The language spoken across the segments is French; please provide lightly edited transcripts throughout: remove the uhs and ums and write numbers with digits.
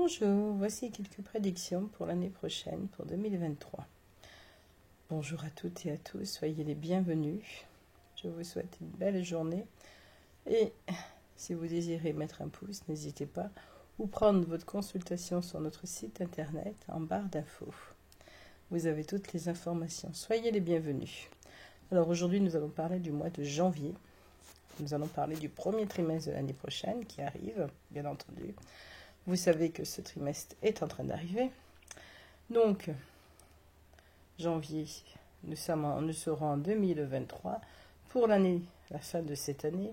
Bonjour, voici quelques prédictions pour l'année prochaine, pour 2023. Bonjour à toutes et à tous, soyez les bienvenus. Je vous souhaite une belle journée. Et si vous désirez mettre un pouce, n'hésitez pas, ou prendre votre consultation sur notre site internet en barre d'infos. Vous avez toutes les informations. Soyez les bienvenus. Alors aujourd'hui, nous allons parler du mois de janvier. Nous allons parler du premier trimestre de l'année prochaine qui arrive, bien entendu. Vous savez que ce trimestre est en train d'arriver. Donc, janvier, nous serons en 2023. Pour l'année, la fin de cette année,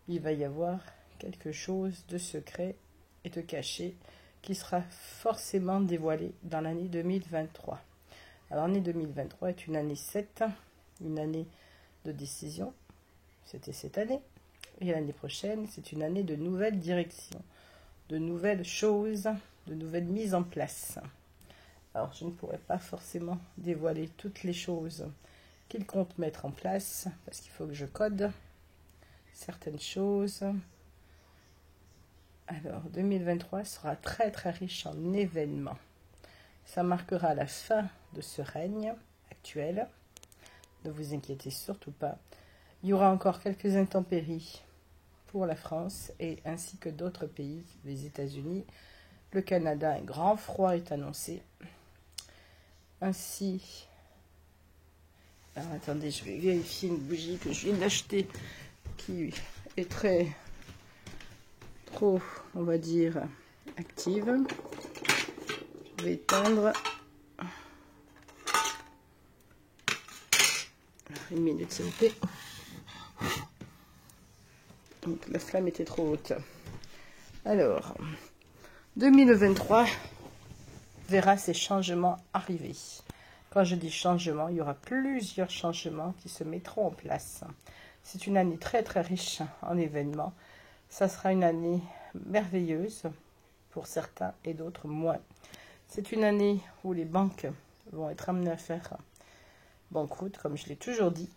il va y avoir quelque chose de secret et de caché qui sera forcément dévoilé dans l'année 2023. Alors, l'année 2023 est une année 7, une année de décision. C'était cette année. Et l'année prochaine, c'est une année de nouvelles directions, de nouvelles choses, de nouvelles mises en place. Alors, je ne pourrais pas forcément dévoiler toutes les choses qu'il compte mettre en place, parce qu'il faut que je code certaines choses. Alors, 2023 sera très très riche en événements. Ça marquera la fin de ce règne actuel. Ne vous inquiétez surtout pas. Il y aura encore quelques intempéries pour la France et ainsi que d'autres pays, les États-Unis, le Canada. Un grand froid est annoncé. Ainsi, alors attendez, je vais vérifier une bougie que je viens d'acheter qui est trop, on va dire, active. Je vais éteindre. Une minute s'il vous plaît. Donc la flamme était trop haute. Alors, 2023 verra ces changements arriver. Quand je dis changement, il y aura plusieurs changements qui se mettront en place. C'est une année très très riche en événements. Ça sera une année merveilleuse pour certains et d'autres moins. C'est une année où les banques vont être amenées à faire banqueroute, comme je l'ai toujours dit.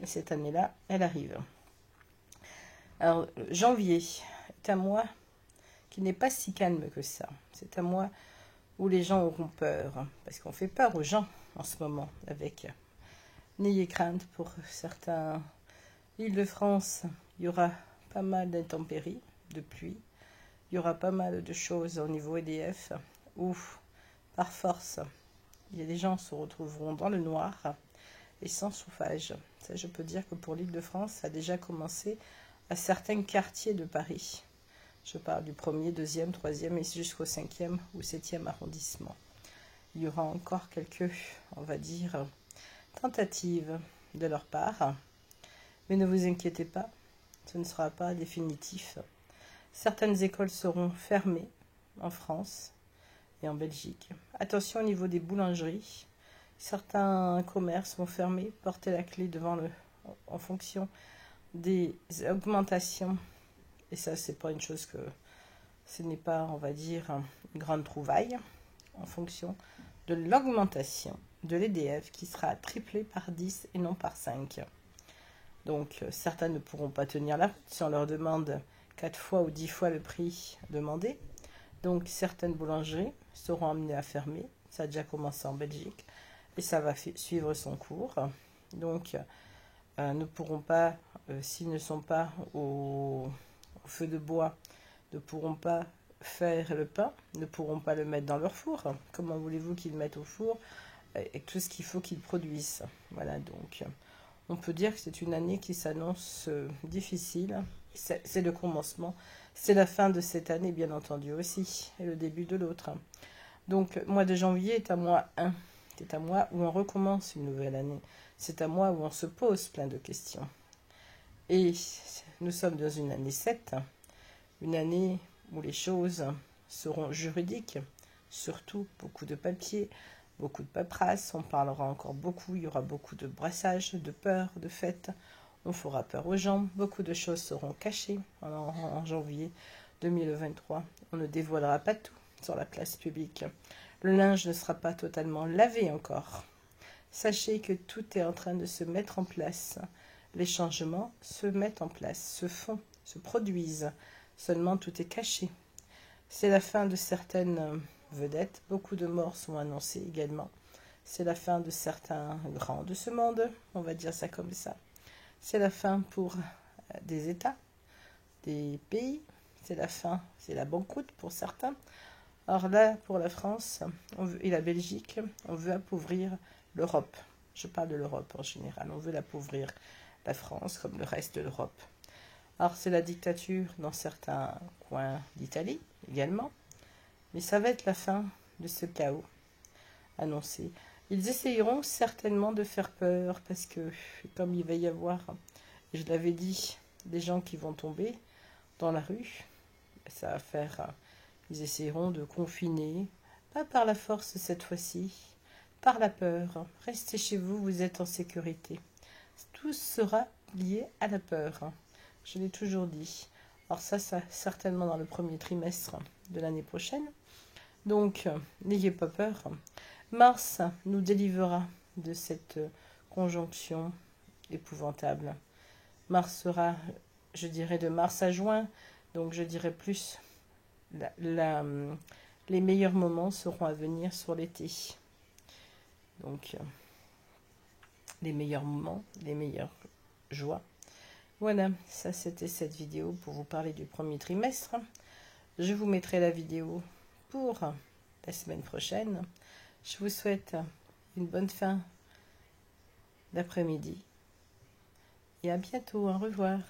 Et cette année-là, elle arrive. Alors, janvier est un mois qui n'est pas si calme que ça. C'est un mois où les gens auront peur, parce qu'on fait peur aux gens en ce moment avec. N'ayez crainte pour certains. Île-de-France, il y aura pas mal d'intempéries, de pluie. Il y aura pas mal de choses au niveau EDF où, par force, les gens se retrouveront dans le noir et sans chauffage. Ça, je peux dire que pour l'Île-de-France, ça a déjà commencé à certains quartiers de Paris. Je parle du 1er, 2e, 3e et jusqu'au 5e ou 7e arrondissement. Il y aura encore quelques, on va dire, tentatives de leur part. Mais ne vous inquiétez pas, ce ne sera pas définitif. Certaines écoles seront fermées en France et en Belgique. Attention au niveau des boulangeries. Certains commerces vont fermer, porter la clé devant en fonction des augmentations. Et ça, c'est pas une chose que ce n'est pas, on va dire, une grande trouvaille en fonction de l'augmentation de l'EDF qui sera triplée par 10 et non par 5. Donc, certains ne pourront pas tenir la route si on leur demande 4 fois ou 10 fois le prix demandé. Donc, certaines boulangeries seront amenées à fermer. Ça a déjà commencé en Belgique et ça va suivre son cours. Donc, ne pourront pas, s'ils ne sont pas au feu de bois, ne pourront pas faire le pain, ne pourront pas le mettre dans leur four. Comment voulez-vous qu'ils le mettent au four et tout ce qu'il faut qu'ils produisent? Voilà, donc on peut dire que c'est une année qui s'annonce difficile. C'est le commencement, c'est la fin de cette année bien entendu aussi, et le début de l'autre. Donc, mois de janvier est un mois 1. C'est un mois où on recommence une nouvelle année. C'est un mois où on se pose plein de questions. Et nous sommes dans une année 7, une année où les choses seront juridiques, surtout beaucoup de papiers, beaucoup de paperasse, on parlera encore beaucoup, il y aura beaucoup de brassage, de peur, de fêtes, on fera peur aux gens, beaucoup de choses seront cachées en janvier 2023. On ne dévoilera pas tout sur la place publique. Le linge ne sera pas totalement lavé encore. Sachez que tout est en train de se mettre en place. Les changements se mettent en place, se font, se produisent. Seulement tout est caché. C'est la fin de certaines vedettes. Beaucoup de morts sont annoncées également. C'est la fin de certains grands de ce monde, on va dire ça comme ça. C'est la fin pour des États, des pays. C'est la fin, c'est la banqueroute pour certains. Or là, pour la France et la Belgique, on veut appauvrir l'Europe. Je parle de l'Europe en général. On veut appauvrir la France comme le reste de l'Europe. Alors c'est la dictature dans certains coins d'Italie également. Mais ça va être la fin de ce chaos annoncé. Ils essayeront certainement de faire peur parce que comme il va y avoir, je l'avais dit, des gens qui vont tomber dans la rue, ça va faire, ils essayeront de confiner, pas par la force cette fois-ci, par la peur. Restez chez vous, vous êtes en sécurité. Tout sera lié à la peur. Je l'ai toujours dit. Alors ça certainement dans le premier trimestre de l'année prochaine. Donc, n'ayez pas peur. Mars nous délivrera de cette conjonction épouvantable. Mars sera, je dirais, de mars à juin. Donc, je dirais plus, les meilleurs moments seront à venir sur l'été. Donc, les meilleurs moments, les meilleures joies. Voilà, ça c'était cette vidéo pour vous parler du premier trimestre. Je vous mettrai la vidéo pour la semaine prochaine. Je vous souhaite une bonne fin d'après-midi et à bientôt. Au revoir.